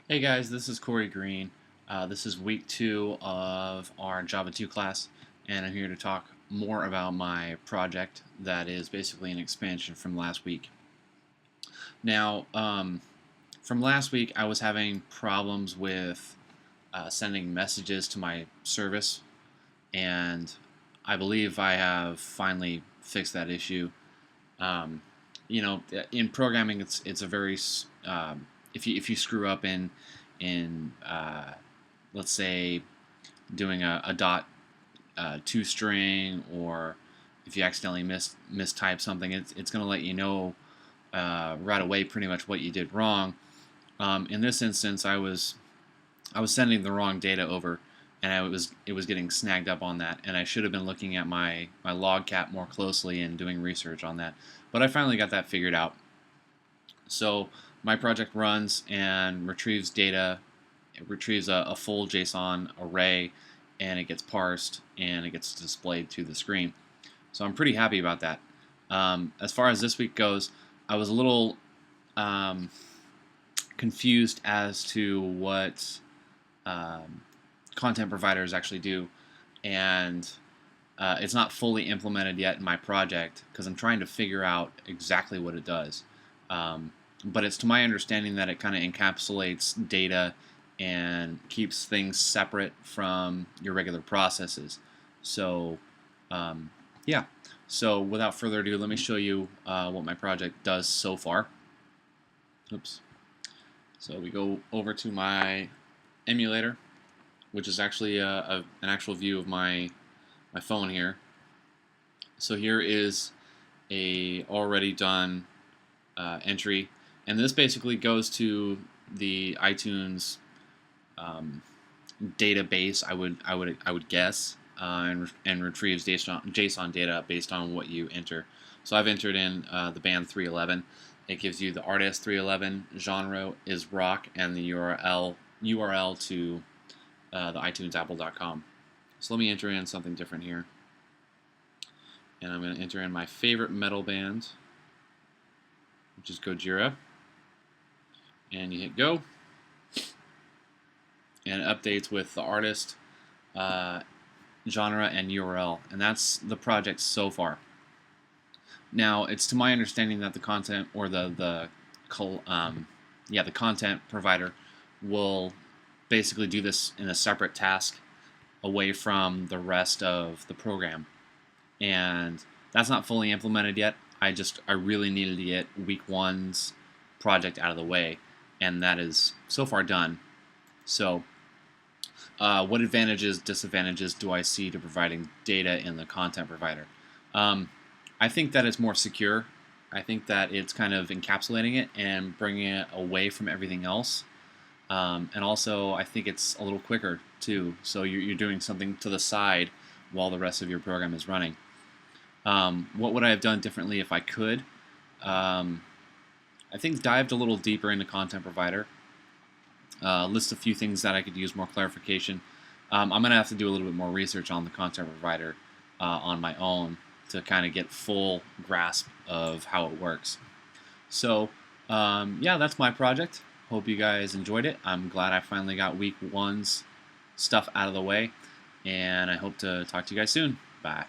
Hey guys, this is Corey Green. This is week 2 of our Java 2 class, and I'm here to talk more about my project that is basically an expansion from last week. Now, from last week, I was having problems with sending messages to my service, and I believe I have finally fixed that issue. Um, in programming, it's a very if you screw up in let's say doing a dot two string, or if you accidentally mistype something, it's going to let you know right away pretty much what you did wrong. In this instance, I was sending the wrong data over, and it was getting snagged up on that, and I should have been looking at my log cap more closely and doing research on that. But I finally got that figured out. So my project runs and retrieves data. It retrieves a full JSON array, and it gets parsed and it gets displayed to the screen. So I'm pretty happy about that. As far as this week goes, I was a little um, confused as to what content providers actually do, and it's not fully implemented yet in my project because I'm trying to figure out exactly what it does. But it's to my understanding that it kind of encapsulates data and keeps things separate from your regular processes. So, um, yeah. So without further ado, let me show you what my project does so far. Oops. So we go over to my emulator, which is actually an actual view of my phone here. So here is a already done entry, and this basically goes to the iTunes database. I would guess, and retrieves JSON data based on what you enter. So I've entered in the band 311. It gives you the artist 311, genre is rock, and the URL to the iTunes So let me enter in something different here, and I'm going to enter in my favorite metal band, which is Gojira, and you hit go, and it updates with the artist, genre, and URL, and that's the project so far. Now, it's to my understanding that the content, or the content provider will basically do this in a separate task away from the rest of the program, and that's not fully implemented yet. I really needed to get week one's project out of the way, and that is so far done. So, what advantages, disadvantages do I see to providing data in the content provider? Um, I think that it's more secure. I think that it's kind of encapsulating it and bringing it away from everything else. And also, I think it's a little quicker too. So you're doing something to the side while the rest of your program is running. What would I have done differently if I could? I think dived a little deeper into content provider. List a few things that I could use more clarification. I'm going to have to do a little bit more research on the content provider on my own to kind of get full grasp of how it works. So, yeah, that's my project. Hope you guys enjoyed it. I'm glad I finally got week one's stuff out of the way, and I hope to talk to you guys soon. Bye.